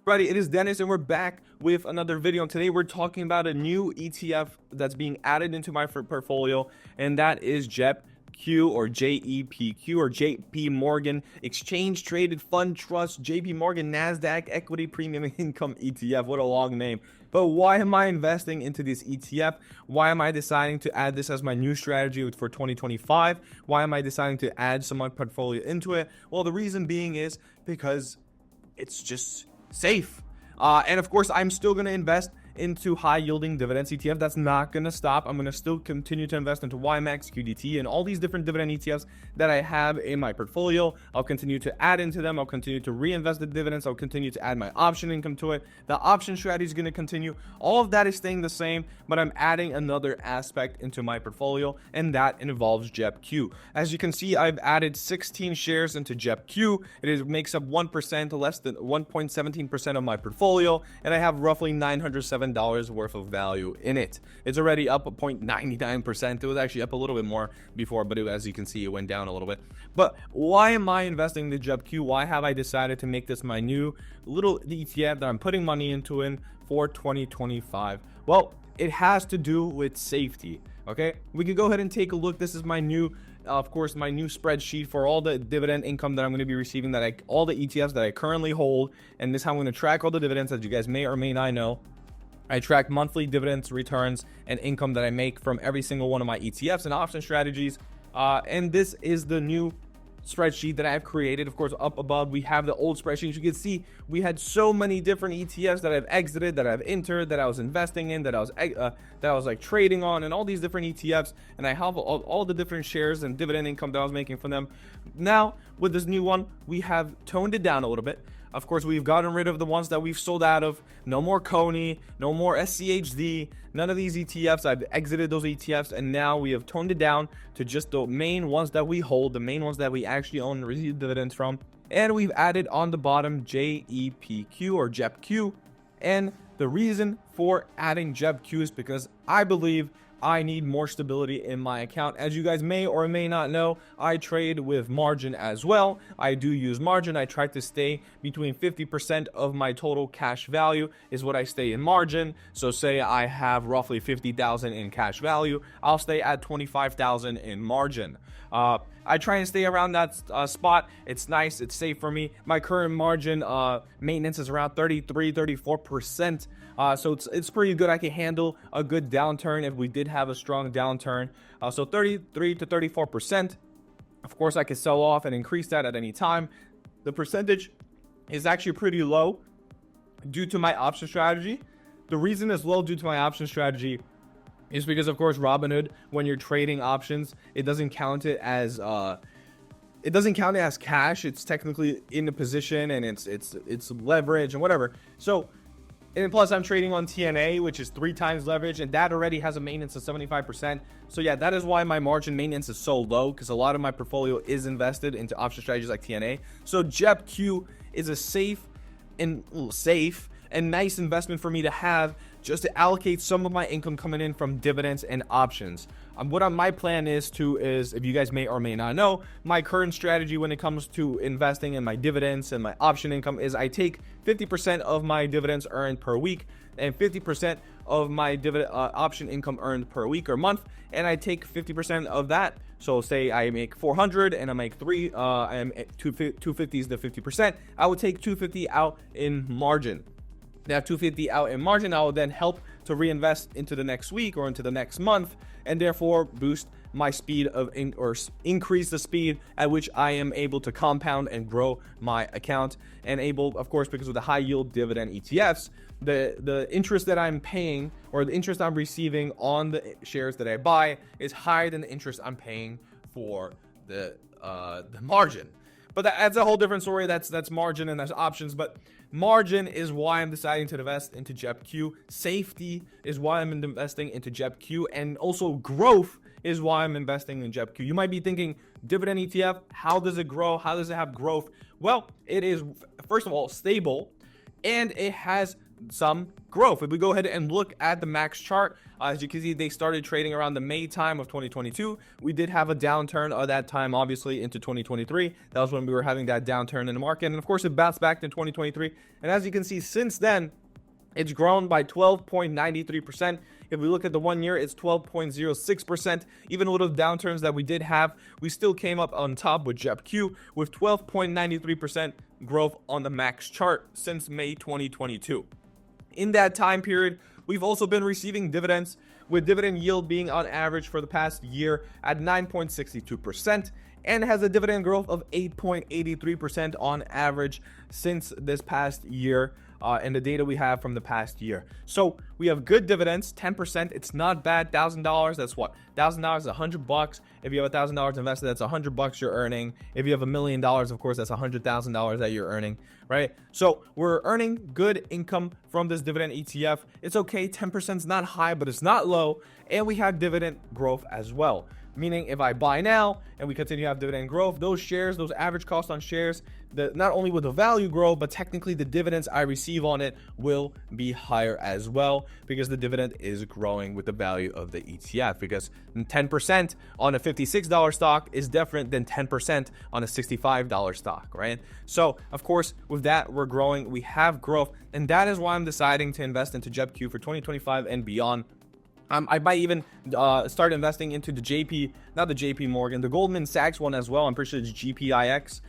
Alrighty, it is Dennis and we're back with another video. And today we're talking about a new ETF that's being added into my portfolio, and that is JEPQ or JEPQ or JP Morgan Exchange Traded Fund Trust JP Morgan Nasdaq Equity Premium Income ETF. What a long name. But why am I investing into this ETF? Why am I deciding to add this as my new strategy for 2025? Why am I deciding to add some of my portfolio into it? Well, the reason being is because it's just safe. And of course, I'm still going to invest into high yielding dividends ETF. That's not going to stop. I'm going to still continue to invest into YieldMax, QDT, and all these different dividend ETFs that I have in my portfolio. I'll continue to add into them. I'll continue to reinvest the dividends. I'll continue to add my option income to it. The option strategy is going to continue. All of that is staying the same, but I'm adding another aspect into my portfolio, and that involves JEPQ. As you can see, I've added 16 shares into JEPQ. Makes up 1%, less than 1.17% of my portfolio, and I have roughly $907 worth of value in it. It's already up 0.99%. It was actually up a little bit more before, but as you can see, it went down a little bit. But why am I investing in the JEPQ? Why have I decided to make this my new little ETF that I'm putting money into in for 2025? Well, it has to do with safety. Okay, we could go ahead and take a look. This is my new of course, my new spreadsheet for all the dividend income that I'm going to be receiving, all the ETFs that I currently hold, and this is how I'm going to track all the dividends, as you guys may or may not know. I track monthly dividends, returns, and income that I make from every single one of my ETFs and option strategies. And this is the new spreadsheet that I have created. Of course, up above we have the old spreadsheet. You can see we had so many different ETFs that I've exited, that I've entered, that I was investing in, that I was like trading on, and all these different ETFs, and I have all the different shares and dividend income that I was making from them. Now with this new one, we have toned it down a little bit. Of course, we've gotten rid of the ones that we've sold out of. No more Coney, no more SCHD, none of these ETFs. I've exited those ETFs, and now we have toned it down to just the main ones that we hold, the main ones that we actually own and receive dividends from. And we've added on the bottom JEPQ or JEPQ. And the reason for adding JEPQ is because I believe I need more stability in my account. As you guys may or may not know, I trade with margin as well. I do use margin. I try to stay between 50% of my total cash value is what I stay in margin. So say I have roughly 50,000 in cash value, I'll stay at 25,000 in margin. I try and stay around that spot. It's nice. It's safe for me. My current margin maintenance is around 34%. So it's pretty good. I can handle a good downturn if we did have a strong downturn. So 33 to 34%. Of course, I can sell off and increase that at any time. The percentage is actually pretty low due to my option strategy. The reason it's low due to my option strategy is because, of course, Robinhood, when you're trading options, it doesn't count it as cash. It's technically in a position, and it's leverage and whatever. So, and plus I'm trading on TNA, which is 3 times leverage, and that already has a maintenance of 75%. So yeah, that is why my margin maintenance is so low, because a lot of my portfolio is invested into option strategies like TNA. So JEPQ is a safe and nice investment for me to have, just to allocate some of my income coming in from dividends and options. What my plan is, if you guys may or may not know, my current strategy when it comes to investing in my dividends and my option income is I take 50% of my dividends earned per week and 50% of my option income earned per week or month, and I take 50% of that. So say I make 400 and I make 250 is the 50%. I would take 250 out in margin. That 250 out in margin, I will then help to reinvest into the next week or into the next month, and therefore boost my speed of or increase the speed at which I am able to compound and grow my account, and able, of course, because of the high yield dividend ETFs, the interest that I'm paying or the interest I'm receiving on the shares that I buy is higher than the interest I'm paying for the margin. But that's a whole different story. That's margin and that's options. But margin is why I'm deciding to invest into JEPQ. Safety is why I'm investing into JEPQ. And also growth is why I'm investing in JEPQ. You might be thinking, dividend ETF, how does it grow? How does it have growth? Well, it is, first of all, stable, and it has some growth. If we go ahead and look at the max chart, as you can see, they started trading around the May time of 2022. We did have a downturn at that time, obviously, into 2023. That was when we were having that downturn in the market. And of course, it bounced back in 2023. And as you can see, since then, it's grown by 12.93%. If we look at the 1 year, it's 12.06%. Even with those downturns that we did have, we still came up on top with JEPQ with 12.93% growth on the max chart since May 2022. In that time period, we've also been receiving dividends, with dividend yield being on average for the past year at 9.62%, and has a dividend growth of 8.83% on average since this past year. And the data we have from the past year. So we have good dividends, 10%. It's not bad. $1,000, that's what? $1,000 is $100. If you have $1,000 invested, that's $100 you're earning. If you have $1 million, of course, that's $100,000 that you're earning, right? So we're earning good income from this dividend ETF. It's okay. 10% is not high, but it's not low. And we have dividend growth as well. Meaning if I buy now and we continue to have dividend growth, those shares, those average cost on shares, not only will the value grow, but technically the dividends I receive on it will be higher as well, because the dividend is growing with the value of the ETF. Because 10% on a $56 stock is different than 10% on a $65 stock, right? So of course, with that, we're growing, we have growth, and that is why I'm deciding to invest into JEPQ for 2025 and beyond. I might even start investing into the JP Morgan, the Goldman Sachs one as well. I'm pretty sure it's GPIX.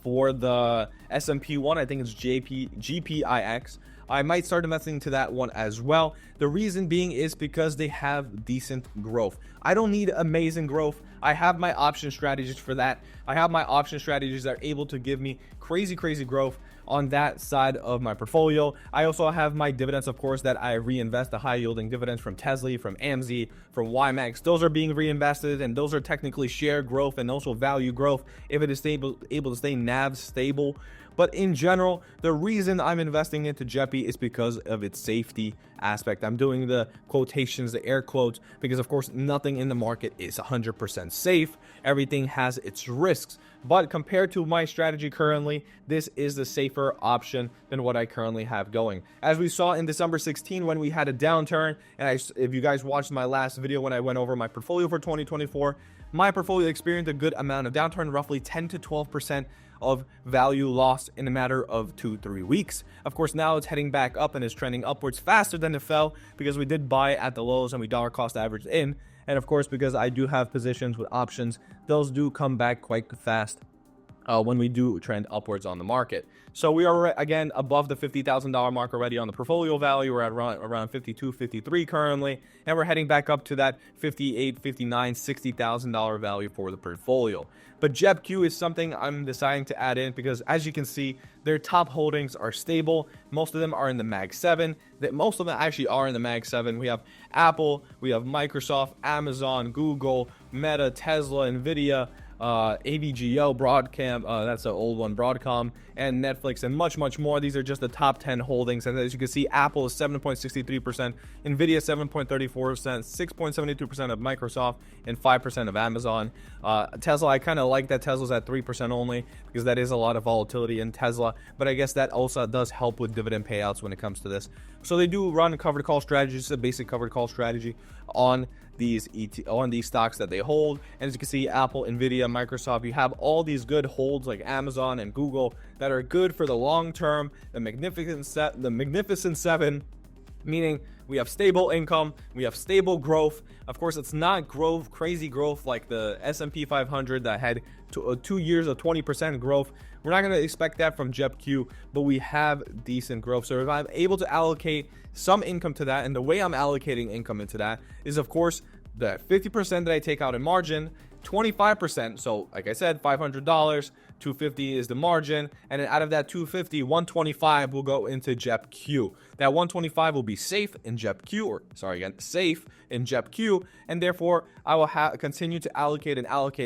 For the S&P one, I think it's GPIX. I might start investing into that one as well. The reason being is because they have decent growth. I don't need amazing growth. I have my option strategies for that. I have my option strategies that are able to give me crazy growth on that side of my portfolio. I also have my dividends, of course, that I reinvest, the high yielding dividends from Tesla, from AMZ, from YieldMax. Those are being reinvested, and those are technically share growth and also value growth if it is able to stay NAV stable. But in general, the reason I'm investing into JEPI is because of its safety aspect. I'm doing the quotations, the air quotes, because of course nothing in the market is 100% safe. Everything has its risks. But compared to my strategy currently, this is the safer option than what I currently have going. As we saw in December 16 when we had a downturn, and if you guys watched my last video when I went over my portfolio for 2024, my portfolio experienced a good amount of downturn, roughly 10 to 12% of value lost in a matter of 2-3 weeks. Of course, now it's heading back up and is trending upwards faster than it fell, because we did buy at the lows and we dollar cost averaged in. And of course, because I do have positions with options, those do come back quite fast when we do trend upwards on the market. So we are again above the $50,000 mark already on the portfolio value. We're at around 52, 53 currently, and we're heading back up to that 58, 59, $60,000 value for the portfolio. But JEPQ is something I'm deciding to add in because, as you can see, their top holdings are stable. Most of them are in the Mag 7. Most of them actually are in the Mag 7. We have Apple, we have Microsoft, Amazon, Google, Meta, Tesla, Nvidia, AVGO, Broadcom, that's an old one, Broadcom, and Netflix, and much more. These are just the top 10 holdings. And as you can see, Apple is 7.63%, Nvidia 7.34%, 6.72% of Microsoft, and 5% of Amazon. Tesla, I kind of like that Tesla's at 3% only, because that is a lot of volatility in Tesla, but I guess that also does help with dividend payouts when it comes to this. So they do run covered call strategies, a basic covered call strategy on these stocks that they hold. And as you can see, Apple, Nvidia, Microsoft, you have all these good holds like Amazon and Google that are good for the long term. The Magnificent Seven, meaning we have stable income, we have stable growth. Of course, it's not crazy growth like the S&P 500 that had 2 years of 20% growth. We're not going to expect that from JEPQ, but we have decent growth. So if I'm able to allocate some income to that, and the way I'm allocating income into that is, of course, the 50% that I take out in margin, 25%. So like I said, $500, 250 is the margin, and then out of that 250, 125 will go into JEPQ. That 125 will be safe in JEPQ, safe in JEPQ, and therefore I will continue to allocate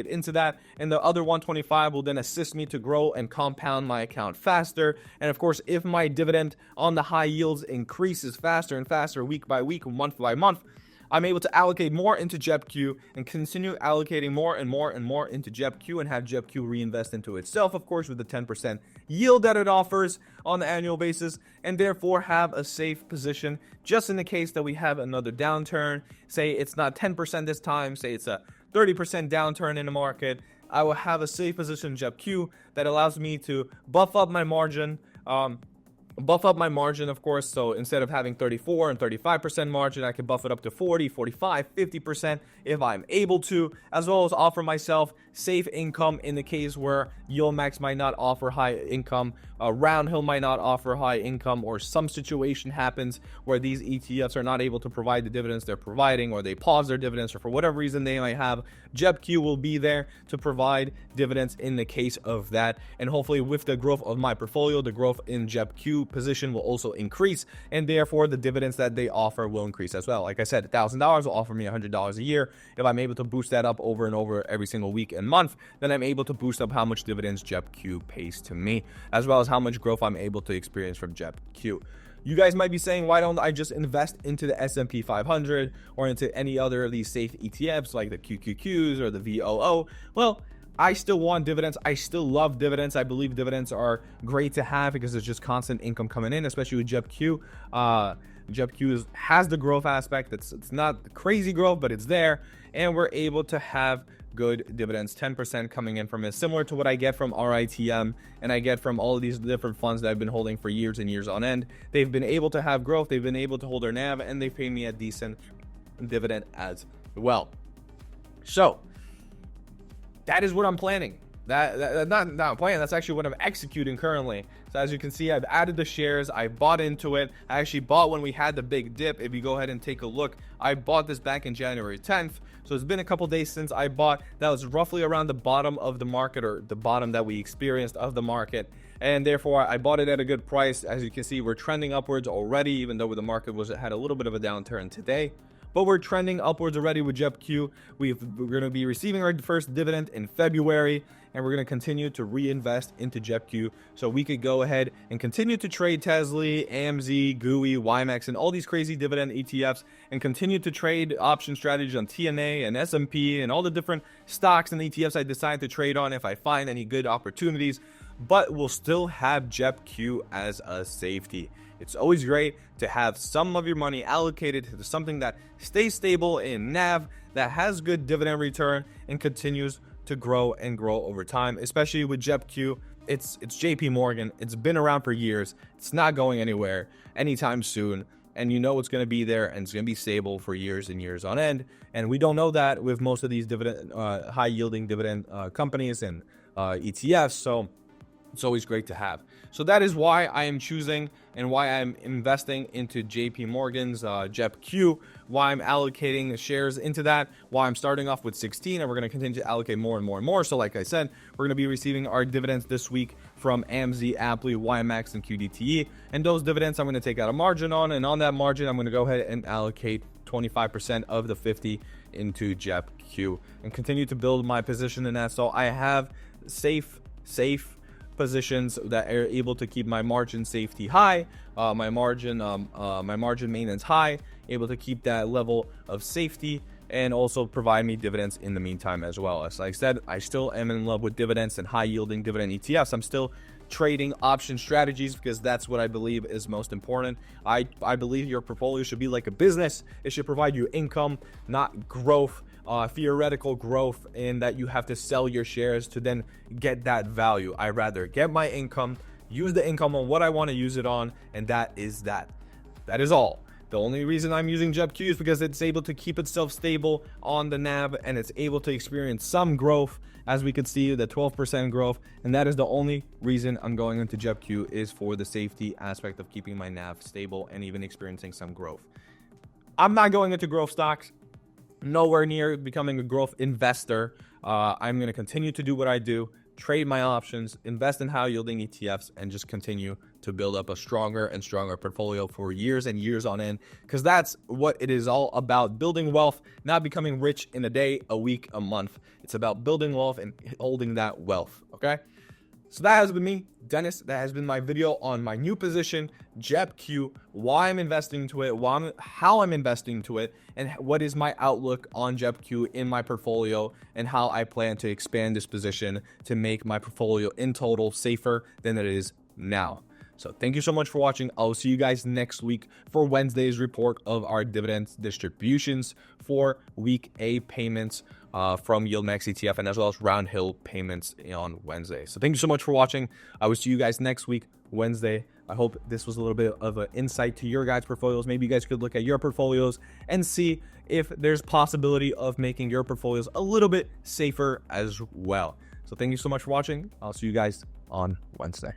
into that, and the other 125 will then assist me to grow and compound my account faster. And of course, if my dividend on the high yields increases faster and faster, week by week, month by month, I'm able to allocate more into JEPQ and continue allocating more and more and more into JEPQ and have JEPQ reinvest into itself, of course, with the 10% yield that it offers on the annual basis, and therefore have a safe position just in the case that we have another downturn. Say it's not 10% this time, say it's a 30% downturn in the market. I will have a safe position in JEPQ that allows me to buff up my margin, of course. So instead of having 34 and 35% margin, I can buff it up to 40, 45, 50% if I'm able to, as well as offer myself safe income in the case where YieldMax might not offer high income, Roundhill might not offer high income, or some situation happens where these ETFs are not able to provide the dividends they're providing, or they pause their dividends, or for whatever reason they might have. JEPQ will be there to provide dividends in the case of that. And hopefully with the growth of my portfolio, the growth in JEPQ position will also increase, and therefore the dividends that they offer will increase as well. Like I said, $1,000 will offer me $100 a year. If I'm able to boost that up over and over every single week and month, then I'm able to boost up how much dividends JEPQ pays to me, as well as how much growth I'm able to experience from JEPQ. You guys might be saying, why don't I just invest into the S&P 500 or into any other of these safe ETFs like the QQQs or the VOO? Well, I still want dividends. I still love dividends. I believe dividends are great to have because there's just constant income coming in, especially with JEPQ. JEPQ has the growth aspect. It's not crazy growth, but it's there, and we're able to have good dividends, 10% coming in from it, similar to what I get from RITM and I get from all of these different funds that I've been holding for years and years on end. They've been able to have growth, they've been able to hold their NAV, and they've paid me a decent dividend as well. So that is what I'm planning. Not planning, that's actually what I'm executing currently. So as you can see, I've added the shares, I bought into it. I actually bought when we had the big dip. If you go ahead and take a look, I bought this back in January 10th. So it's been a couple days since I bought. That was roughly around the bottom of the market, or the bottom that we experienced of the market. And therefore I bought it at a good price. As you can see, we're trending upwards already, even though the market had a little bit of a downturn today. But we're trending upwards already with JEPQ. We're going to be receiving our first dividend in February, and we're going to continue to reinvest into JEPQ so we could go ahead and continue to trade Tesla, AMZ, GUI, YieldMax, and all these crazy dividend ETFs, and continue to trade option strategies on TNA and S&P and all the different stocks and ETFs I decide to trade on if I find any good opportunities. But we'll still have JEPQ as a safety. It's always great to have some of your money allocated to something that stays stable in NAV, that has good dividend return, and continues to grow and grow over time. Especially with JEPQ, it's JP Morgan. It's been around for years. It's not going anywhere anytime soon, and you know it's going to be there, and it's going to be stable for years and years on end. And we don't know that with most of these dividend high yielding dividend companies and ETFs. So it's always great to have. So that is why I am choosing and why I'm investing into JP Morgan's JEPQ, why I'm allocating shares into that, why I'm starting off with 16, and we're going to continue to allocate more and more and more. So like I said, we're going to be receiving our dividends this week from AMZ, Apple, YieldMax, and QDTE. And those dividends I'm going to take out a margin on, and on that margin, I'm going to go ahead and allocate 25% of the 50 into JEPQ and continue to build my position in that. So I have safe positions that are able to keep my margin safety high, my margin maintenance high, able to keep that level of safety, and also provide me dividends in the meantime as well. As I said, I still am in love with dividends and high yielding dividend ETFs. I'm still trading option strategies because that's what I believe is most important. I believe your portfolio should be like a business. It should provide you income, not growth, theoretical growth, in that you have to sell your shares to then get that value. I rather get my income, use the income on what I want to use it on, and that is that. That is all. The only reason I'm using JEPQ is because it's able to keep itself stable on the NAV, and it's able to experience some growth, as we could see the 12% growth, and that is the only reason I'm going into JEPQ, is for the safety aspect of keeping my NAV stable and even experiencing some growth. I'm not going into growth stocks, nowhere near becoming a growth investor. I'm going to continue to do what I do, trade my options, invest in high yielding ETFs, and just continue to build up a stronger and stronger portfolio for years and years on end, because that's what it is all about: building wealth, not becoming rich in a day, a week, a month. It's about building wealth and holding that wealth. Okay, So that has been me, Dennis. That has been my video on my new position, JEPQ, why I'm investing into it, how I'm investing into it, and what is my outlook on JEPQ in my portfolio, and how I plan to expand this position to make my portfolio in total safer than it is now. So thank you so much for watching. I'll see you guys next week for Wednesday's report of our dividend distributions for week A payments from YieldMax ETF, and as well as Roundhill payments on Wednesday. So thank you so much for watching. I will see you guys next week, Wednesday. I hope this was a little bit of an insight to your guys' portfolios. Maybe you guys could look at your portfolios and see if there's possibility of making your portfolios a little bit safer as well. So thank you so much for watching. I'll see you guys on Wednesday.